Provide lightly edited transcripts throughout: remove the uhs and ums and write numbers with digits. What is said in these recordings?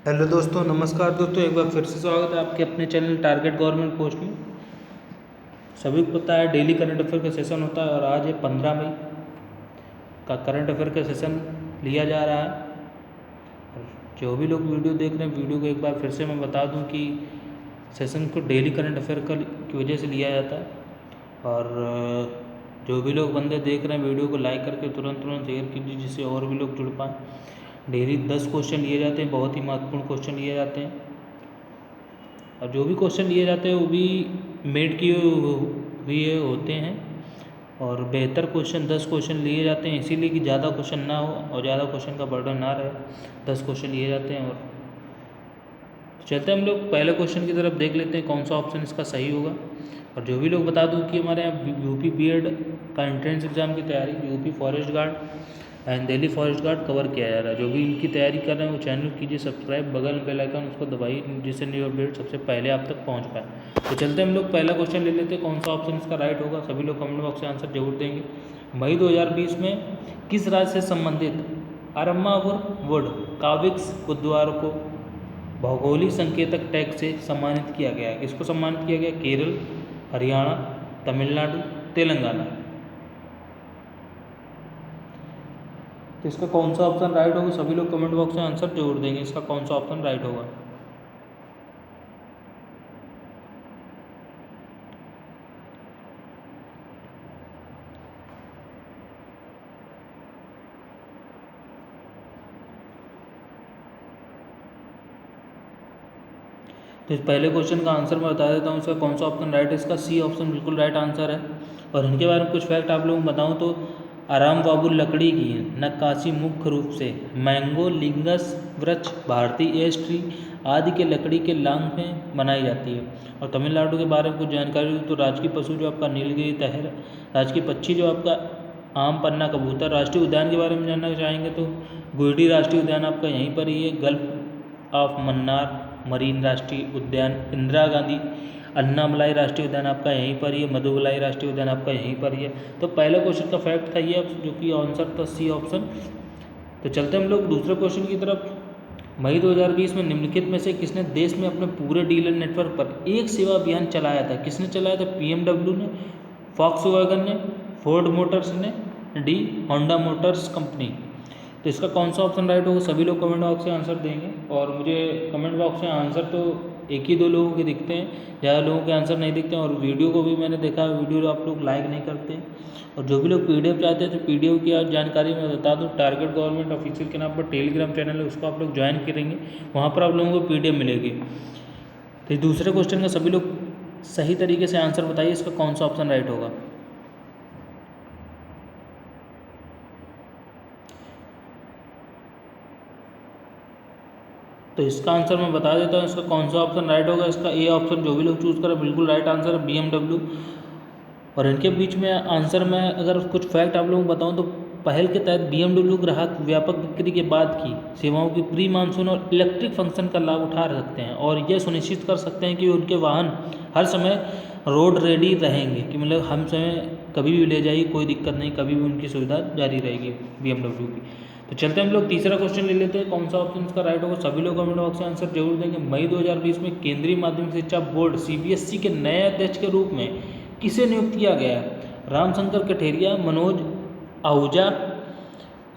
Hello दोस्तों, नमस्कार दोस्तों। एक बार फिर से स्वागत है आपके अपने चैनल टारगेट गवर्नमेंट पोस्ट में। सभी को पता है डेली करंट अफेयर का सेशन होता है और आज है 15 मई का करंट अफेयर का सेशन लिया जा रहा है। और जो भी लोग वीडियो देख रहे हैं, वीडियो को एक बार फिर से मैं बता दूं कि सेशन को डेली करंट अफेयर की वजह से लिया जाता है। और जो भी लोग बंदे देख रहे हैं, वीडियो को लाइक करके तुरंत शेयर कीजिए जिससे और भी लोग जुड़ पाएँ। डेली 10 क्वेश्चन लिए जाते हैं, बहुत ही महत्वपूर्ण क्वेश्चन लिए जाते हैं। और जो भी क्वेश्चन लिए जाते हैं वो भी मेड किए हुए होते हैं और बेहतर क्वेश्चन 10 क्वेश्चन लिए जाते हैं, इसीलिए कि ज़्यादा क्वेश्चन ना हो और ज़्यादा क्वेश्चन का बर्डन ना रहे। 10 क्वेश्चन लिए जाते हैं। और चलते हम लोग पहले क्वेश्चन की तरफ देख लेते हैं कौन सा ऑप्शन इसका सही होगा। और जो भी लोग बता दूं कि हमारे यहाँ यूपी बीएड का एंट्रेंस एग्ज़ाम की तैयारी, UP forest guard and Delhi forest guard cover किया जा रहा है। जो भी इनकी तैयारी कर रहे हैं वो चैनल कीजिए सब्सक्राइब, बगल में बेल आइकन उसको दबाइए जिससे न्यू अपडेट सबसे पहले आप तक पहुंच पाए। तो चलते हम लोग पहला क्वेश्चन ले लेते हैं, कौन सा ऑप्शन इसका राइट होगा। सभी लोग कमेंट बॉक्स में आंसर जरूर देंगे। मई 2020 में किस राज्य से संबंधित अरमावुर वुड काविक्स गुरुद्वारों को भौगोलिक संकेतक टैग से सम्मानित किया गया है? किसको सम्मानित किया गया? केरल, हरियाणा, तमिलनाडु, तेलंगाना। तो इसका कौन सा ऑप्शन राइट होगा? सभी लोग कमेंट बॉक्स में आंसर जरूर देंगे इसका कौन सा ऑप्शन राइट होगा। तो इस पहले क्वेश्चन का आंसर मैं बता देता हूँ इसका कौन सा ऑप्शन राइट है। इसका सी ऑप्शन बिल्कुल राइट आंसर है। और इनके बारे में कुछ फैक्ट आप लोगों को बताऊँ तो आराम बाबू लकड़ी की नक्काशी मुख्य रूप से मैंगो लिंगस वृक्ष, भारतीय एश ट्री आदि के लकड़ी के लांग में बनाई जाती है। और तमिलनाडु के बारे में कुछ जानकारी तो राजकीय पशु जो आपका नीलगिरी तहर, राजकीय पक्षी जो आपका आम पन्ना कबूतर। राष्ट्रीय उद्यान के बारे में जानना चाहेंगे तो गुइडी राष्ट्रीय उद्यान आपका यहीं पर ही है। गल्फ ऑफ मन्नार मरीन राष्ट्रीय उद्यान, इंदिरा गांधी अन्नामलाई राष्ट्रीय उद्यान आपका यहीं पर ही है। मधुमलाई राष्ट्रीय उद्यान आपका यहीं पर ही है। तो पहला क्वेश्चन का फैक्ट था ये, जो कि आंसर था सी ऑप्शन। तो चलते हम लोग दूसरे क्वेश्चन की तरफ। मई 2020 में निम्नलिखित में से किसने देश में अपने पूरे डीलर नेटवर्क पर एक सेवा अभियान चलाया था? किसने चलाया था? पीएमडब्ल्यू ने, फॉक्सवैगन ने, फोर्ड मोटर्स ने, डी होंडा मोटर्स कंपनी। तो इसका कौन सा ऑप्शन राइट होगा? सभी लोग कमेंट बॉक्स में आंसर देंगे। और मुझे कमेंट बॉक्स में आंसर तो एक ही दो लोगों के दिखते हैं, ज़्यादा लोगों के आंसर नहीं दिखते हैं। और वीडियो को भी मैंने देखा, वीडियो आप लोग लाइक नहीं करते हैं। और जो भी लोग पीडीएफ चाहते हैं तो पीडीएफ की जानकारी मैं बता दूं, टारगेट गवर्नमेंट ऑफिशियल के नाम पर टेलीग्राम चैनल है, उसको आप लोग ज्वाइन करेंगे, वहाँ पर आप लोगों को पीडीएफ मिलेगी। तो दूसरे क्वेश्चन का सभी लोग सही तरीके से आंसर बताइए, इसका कौन सा ऑप्शन राइट होगा। तो इसका आंसर मैं बता देता हूँ, इसका कौन सा ऑप्शन राइट होगा। इसका ए ऑप्शन जो भी लोग चूज़ करें बिल्कुल राइट आंसर है, बीएमडब्ल्यू। और इनके बीच में आंसर में अगर कुछ फैक्ट आप लोगों को बताऊँ तो पहल के तहत बीएमडब्ल्यू ग्राहक व्यापक बिक्री के बाद की सेवाओं की प्री मानसून और इलेक्ट्रिक फंक्शन का लाभ उठा सकते हैं और यह सुनिश्चित कर सकते हैं कि उनके वाहन हर समय रोड रेडी रहेंगे, कि मतलब हम समय कभी भी ले जाइए, कोई दिक्कत नहीं, कभी भी उनकी सुविधा जारी रहेगी बीएमडब्ल्यू की। तो चलते हम लोग तीसरा क्वेश्चन ले लेते हैं, कौन सा ऑप्शन इसका राइट होगा। सभी लोग कमेंट बॉक्स में आंसर जरूर देंगे। मई 2020 में केंद्रीय माध्यमिक शिक्षा बोर्ड सीबीएसई के नए अध्यक्ष के रूप में किसे नियुक्त किया गया? रामशंकर कठेरिया, मनोज आहूजा,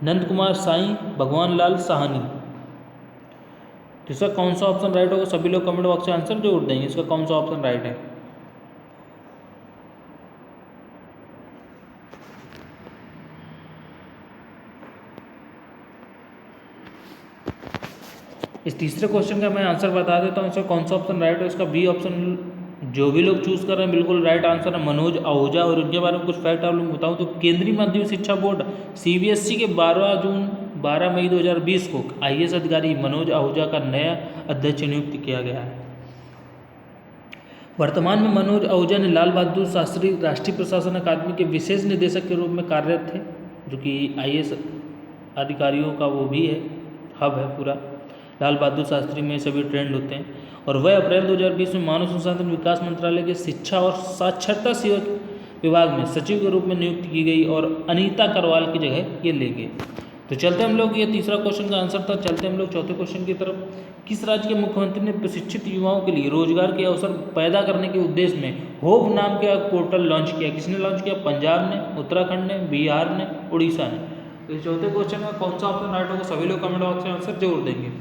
नंद कुमार साई, भगवान लाल साहनी। तो इसका कौन सा ऑप्शन राइट होगा? सभी लोग कमेंट बॉक्स में आंसर जरूर देंगे, इसका कौन सा ऑप्शन राइट है। इस तीसरे क्वेश्चन का मैं आंसर बता देता हूँ, इसका कौन सा ऑप्शन राइट है। इसका बी ऑप्शन जो भी लोग चूज़ कर रहे हैं बिल्कुल राइट आंसर है, मनोज आहूजा। और उनके बारे में कुछ फैक्ट आप लोग बताऊँ तो केंद्रीय माध्यमिक शिक्षा बोर्ड सीबीएसई के 12 मई 2020 को आईएएस अधिकारी मनोज आहूजा का नया अध्यक्ष नियुक्त किया गया है। वर्तमान में मनोज आहूजा ने लाल बहादुर शास्त्री राष्ट्रीय प्रशासन अकादमी के विशेष निदेशक के रूप में कार्यरत थे, जो कि आईएएस अधिकारियों का वो भी है, हब है पूरा। लाल बहादुर शास्त्री में सभी ट्रेंड होते हैं। और वह अप्रैल 2020 में मानव संसाधन विकास मंत्रालय के शिक्षा और साक्षरता सेवा विभाग में सचिव के रूप में नियुक्त की गई और अनीता करवाल की जगह ये ले गए। तो चलते हम लोग, ये तीसरा क्वेश्चन का आंसर था। चलते हम लोग चौथे क्वेश्चन की तरफ। किस राज्य के मुख्यमंत्री ने प्रशिक्षित युवाओं के लिए रोजगार के अवसर पैदा करने के उद्देश्य में होप नाम के पोर्टल लॉन्च किया? किसने लॉन्च किया? पंजाब ने, उत्तराखंड ने, बिहार ने, उड़ीसा ने। तो इस चौथे क्वेश्चन का कौन सा ऑप्शन राइट होगा? सभी लोग कमेंट बॉक्स में आंसर जरूर देंगे।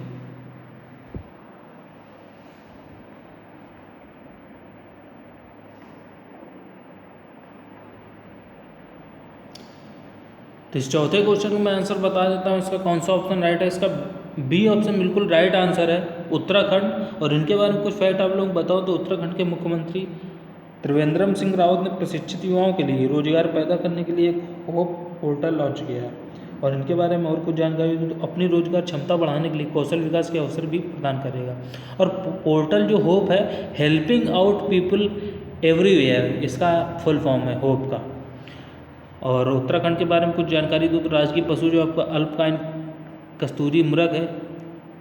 तो इस चौथे क्वेश्चन को मैं आंसर बता देता हूँ, इसका कौन सा ऑप्शन राइट है। इसका बी ऑप्शन बिल्कुल राइट आंसर है, उत्तराखंड। और इनके बारे में कुछ फैक्ट आप लोग बताओ तो उत्तराखंड के मुख्यमंत्री त्रिवेंद्र सिंह रावत ने प्रशिक्षित युवाओं के लिए रोजगार पैदा करने के लिए एक होप पोर्टल लॉन्च किया है। और इनके बारे में और कुछ जानकारी दूँ तो अपनी रोजगार क्षमता बढ़ाने के लिए कौशल विकास के अवसर भी प्रदान करेगा। और पोर्टल जो होप है, हेल्पिंग आउट पीपल एवरीवेयर, इसका फुल फॉर्म है होप का। और उत्तराखंड के बारे में कुछ जानकारी दूँ तो राजकीय पशु जो आपका अल्पकाइन कस्तूरी मृग है,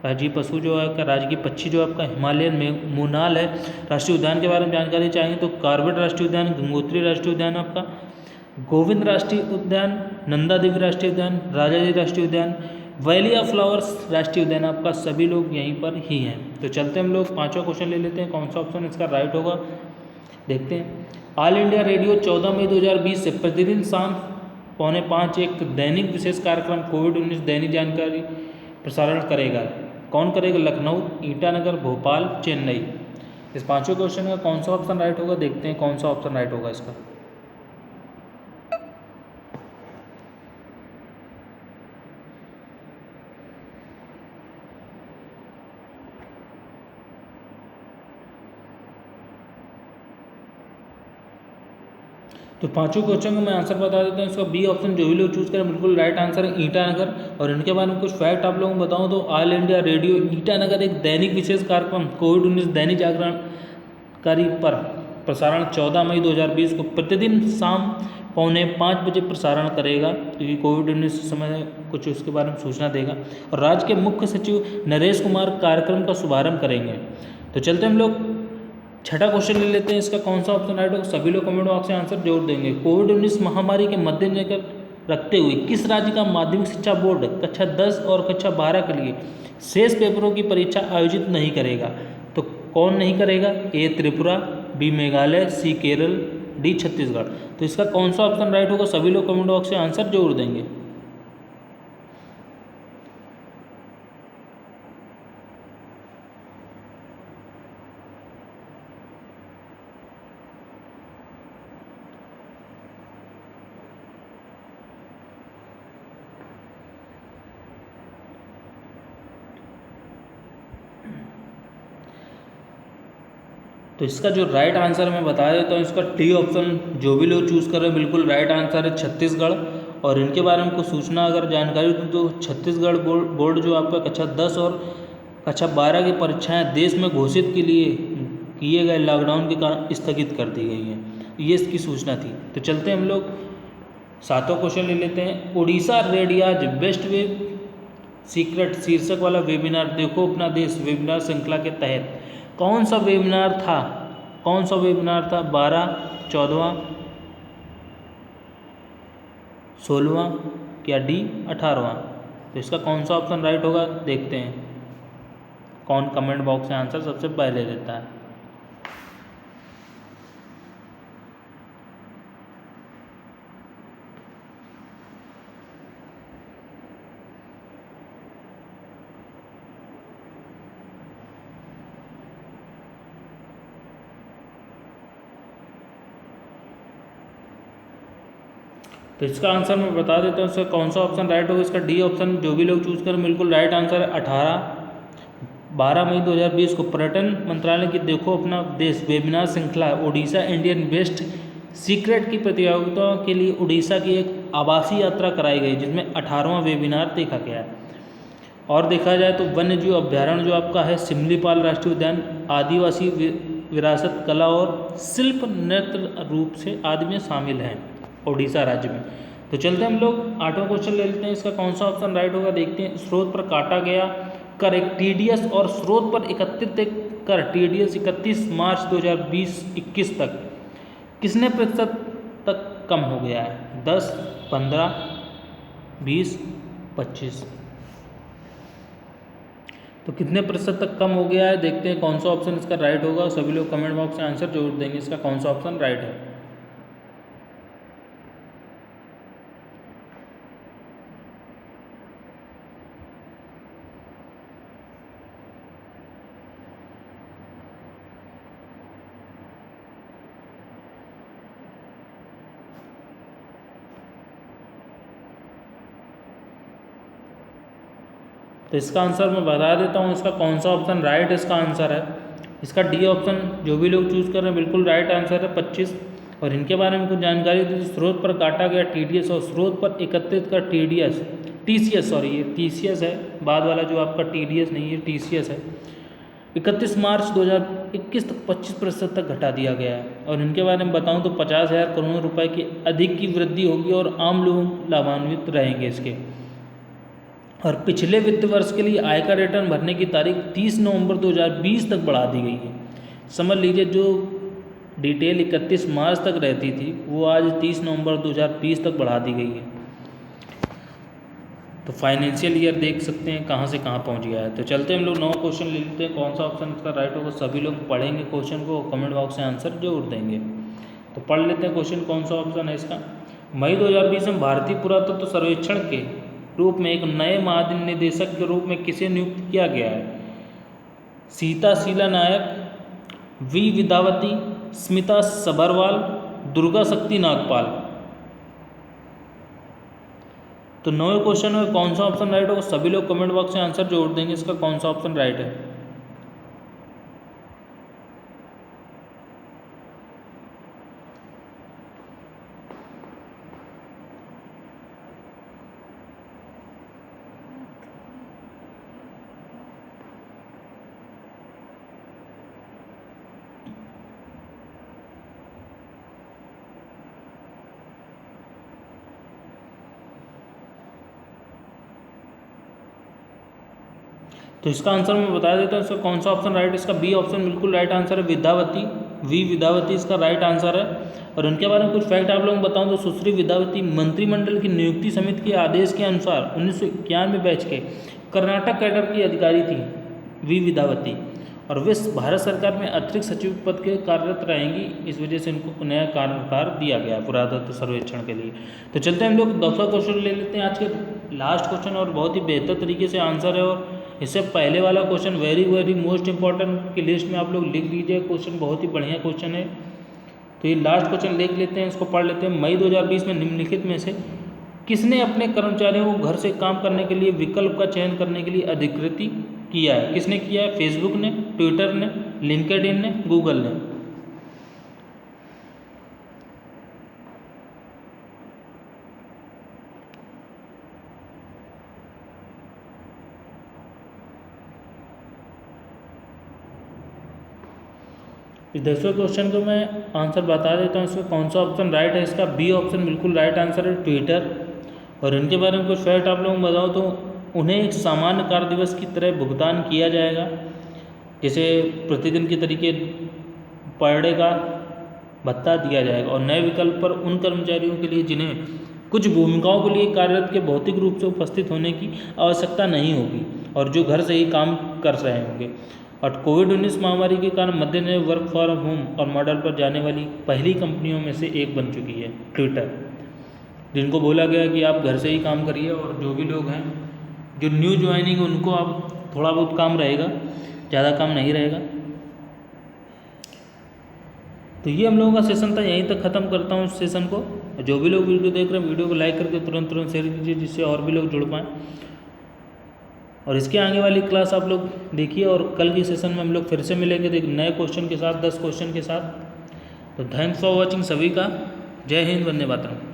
राजकीय पशु जो है आपका, राजकीय पक्षी जो आपका हिमालयन में मोनाल है। राष्ट्रीय उद्यान के बारे में जानकारी चाहेंगे तो कॉर्बेट राष्ट्रीय उद्यान, गंगोत्री राष्ट्रीय उद्यान आपका, गोविंद राष्ट्रीय उद्यान, नंदा देवी राष्ट्रीय उद्यान, राजाजी राष्ट्रीय उद्यान, वैली ऑफ फ्लावर्स राष्ट्रीय उद्यान आपका, सभी लोग यहीं पर ही हैं। तो चलते हम लोग पांचवा क्वेश्चन ले लेते हैं, कौन सा ऑप्शन इसका राइट होगा देखते हैं। ऑल इंडिया रेडियो 14 मई 2020 से प्रतिदिन शाम 4:45 एक दैनिक विशेष कार्यक्रम कोविड-19 दैनिक जानकारी प्रसारण करेगा। कौन करेगा? लखनऊ, ईटानगर, भोपाल, चेन्नई। इस पांचों क्वेश्चन का कौन सा ऑप्शन राइट होगा देखते हैं, कौन सा ऑप्शन राइट होगा इसका। तो पांचों क्वेश्चन को मैं आंसर बता देता हूँ। इसका बी ऑप्शन जो भी लोग चूज करें बिल्कुल राइट आंसर है, ईटानगर। और इनके बारे में कुछ फैक्ट आप लोगों को बताऊँ तो ऑल इंडिया रेडियो ईटानगर एक दैनिक विशेष कार्यक्रम कोविड-19 दैनिक जागरणकारी पर प्रसारण 14 मई 2020 को प्रतिदिन शाम 4:45 बजे प्रसारण करेगा, क्योंकि कोविड-19 समय कुछ उसके बारे में सूचना देगा। और राज्य के मुख्य सचिव नरेश कुमार कार्यक्रम का शुभारंभ करेंगे। तो चलते हम लोग छठा क्वेश्चन ले लेते हैं, इसका कौन सा ऑप्शन राइट होगा? सभी लोग कमेंट बॉक्स में आंसर जरूर देंगे। कोविड-19 महामारी के मद्देनजर रखते हुए किस राज्य का माध्यमिक शिक्षा बोर्ड कक्षा 10 और कक्षा 12 के लिए शेष पेपरों की परीक्षा आयोजित नहीं करेगा? तो कौन नहीं करेगा? ए त्रिपुरा, बी मेघालय, सी केरल, डी छत्तीसगढ़। तो इसका कौन सा ऑप्शन राइट होगा? सभी लोग कमेंट बॉक्स में आंसर जरूर देंगे। तो इसका जो राइट आंसर मैं बता देता हूँ, इसका टी ऑप्शन जो भी लोग चूज़ कर रहे हैं बिल्कुल राइट आंसर है, छत्तीसगढ़। और इनके बारे में कुछ सूचना अगर जानकारी दूँ तो छत्तीसगढ़ बोर्ड जो आपका कक्षा 10 और कक्षा 12 की परीक्षाएं देश में घोषित के लिए किए गए लॉकडाउन के कारण स्थगित कर दी गई हैं, ये इसकी सूचना थी। तो चलते हम लोग सातवां क्वेश्चन ले लेते हैं। उड़ीसा रेडियाज बेस्ट वेब सीक्रेट शीर्षक वाला वेबिनार देखो अपना देश वेबिनार श्रृंखला के तहत कौन सा वेबिनार था? कौन सा वेबिनार था? 12, 14, 16 या डी 18वां? तो इसका कौन सा ऑप्शन राइट होगा देखते हैं, कौन कमेंट बॉक्स में आंसर सबसे पहले देता है। तो इसका आंसर मैं बता देता हूँ, इसका कौन सा ऑप्शन राइट होगा। इसका डी ऑप्शन जो भी लोग चूज़ करें बिल्कुल राइट आंसर है। 12 मई 2020 को पर्यटन मंत्रालय की देखो अपना देश वेबिनार श्रृंखला उड़ीसा इंडियन बेस्ट सीक्रेट की प्रतियोगिता के लिए उड़ीसा की एक आवासीय यात्रा कराई गई, जिसमें 18वां वेबिनार देखा गया है। और देखा जाए तो वन्य जीव अभ्यारण्य जो आपका है सिमलीपाल राष्ट्रीय उद्यान आदिवासी विरासत कला और शिल्प नृत्य रूप से आदि में शामिल हैं उड़ीसा राज्य में। तो चलते हम लोग 8वां क्वेश्चन ले लेते हैं, इसका कौन सा ऑप्शन राइट होगा देखते हैं। स्रोत पर काटा गया कर एक TDS और स्रोत पर एकत्रित कर TDS 31 मार्च 2020-21 तक किसने प्रतिशत तक कम हो गया है? 10, 15, 20 25। तो कितने प्रतिशत तक कम हो गया है, देखते हैं कौन सा ऑप्शन इसका राइट होगा। सभी लोग कमेंट बॉक्स में आंसर जरूर देंगे इसका कौन सा ऑप्शन राइट है। तो इसका आंसर मैं बता देता हूँ, इसका कौन सा ऑप्शन राइट इसका आंसर है। इसका डी ऑप्शन जो भी लोग चूज़ कर रहे हैं बिल्कुल राइट आंसर है 25। और इनके बारे में कुछ जानकारी दी, स्रोत पर काटा गया TDS और स्रोत पर एकत्रित का TCS, सॉरी ये TCS है, बाद वाला जो आपका TDS नहीं है TCS है। 31 मार्च 2021 तक 25% तक घटा दिया गया है। और इनके बारे में बताऊं तो 50,000 करोड़ रुपए की अधिक की वृद्धि होगी और आम लोग लाभान्वित रहेंगे इसके। और पिछले वित्त वर्ष के लिए आयकर रिटर्न भरने की तारीख 30 नवंबर 2020 तक बढ़ा दी गई है। समझ लीजिए जो डिटेल 31 मार्च तक रहती थी वो आज 30 नवंबर 2020 तक बढ़ा दी गई है। तो फाइनेंशियल ईयर देख सकते हैं कहाँ से कहाँ पहुँच गया है। तो चलते हम लोग 9 क्वेश्चन ले लेते हैं, कौन सा ऑप्शन इसका राइट होगा। सभी लोग पढ़ेंगे क्वेश्चन को, कमेंट बॉक्स में आंसर जरूर देंगे। तो पढ़ लेते हैं क्वेश्चन कौन सा ऑप्शन है इसका। मई 2020 में भारतीय पुरातत्व सर्वेक्षण के रूप में एक नए महानिदेशक के रूप में किसे नियुक्त किया गया है। सीता शीला नायक, वी विद्यावती, स्मिता सबरवाल, दुर्गा शक्ति नागपाल। तो 9 क्वेश्चन में कौन सा ऑप्शन राइट होगा। सभी लोग कमेंट बॉक्स में आंसर जोड़ देंगे इसका कौन सा ऑप्शन राइट है। तो इसका आंसर मैं बता देता हूँ, इसका कौन सा ऑप्शन राइट है। इसका बी ऑप्शन बिल्कुल राइट आंसर है, विद्यावती, वी विद्यावती इसका राइट आंसर है। और उनके बारे में कुछ फैक्ट आप लोगों को बताऊं तो सुश्री विद्यावती मंत्रिमंडल की नियुक्ति समिति के आदेश के अनुसार 1991 बैच के कर्नाटक कैडर की अधिकारी थी वी विद्यावती। और वे भारत सरकार में अतिरिक्त सचिव पद के कार्यरत रहेंगी, इस वजह से इनको नया कार्यभार दिया गया पुरातत्व सर्वेक्षण के लिए। तो चलते हैं हम लोग 2रा क्वेश्चन ले लेते हैं आज के लास्ट क्वेश्चन, और बहुत ही बेहतर तरीके से आंसर है। और इससे पहले वाला क्वेश्चन वेरी मोस्ट इंपॉर्टेंट की लिस्ट में आप लोग लिख लीजिए, क्वेश्चन बहुत ही बढ़िया क्वेश्चन है। तो ये लास्ट क्वेश्चन लिख लेते हैं, इसको पढ़ लेते हैं। मई 2020 में निम्नलिखित में से किसने अपने कर्मचारियों को घर से काम करने के लिए विकल्प का चयन करने के लिए अधिकृत किया है। किसने किया है। फेसबुक ने, ट्विटर ने, लिंक्डइन ने, गूगल ने। इस 10वें क्वेश्चन को मैं आंसर बता देता हूँ, इसमें कौन सा ऑप्शन राइट है। इसका बी ऑप्शन बिल्कुल राइट आंसर है, ट्विटर। और इनके बारे में कुछ फैक्ट आप लोगों को बताओ तो उन्हें एक सामान्य कार्य दिवस की तरह भुगतान किया जाएगा, जैसे प्रतिदिन के तरीके पर डे का भत्ता दिया जाएगा। और नए विकल्प पर उन कर्मचारियों के लिए जिन्हें कुछ भूमिकाओं के लिए कार्यरत के भौतिक रूप से उपस्थित होने की आवश्यकता नहीं होगी और जो घर से ही काम कर रहे होंगे। और कोविड-19 महामारी के कारण मद्देनजर वर्क फ्रॉम होम और मॉडल पर जाने वाली पहली कंपनियों में से एक बन चुकी है ट्विटर, जिनको बोला गया कि आप घर से ही काम करिए। और जो भी लोग हैं जो न्यू ज्वाइनिंग उनको अब थोड़ा बहुत काम रहेगा, ज़्यादा काम नहीं रहेगा। तो ये हम लोगों का सेशन था, यहीं तक ख़त्म करता हूँ इस सेशन को। जो भी लोग वीडियो देख रहे हैं वीडियो को लाइक करके तुरंत शेयर कीजिए, जिससे और भी लोग जुड़ पाएँ। और इसके आगे वाली क्लास आप लोग देखिए, और कल की सेशन में हम लोग फिर से मिलेंगे नए क्वेश्चन के साथ, 10 क्वेश्चन के साथ। तो थैंक्स फॉर वॉचिंग सभी का। जय हिंद, वंदे मातरम।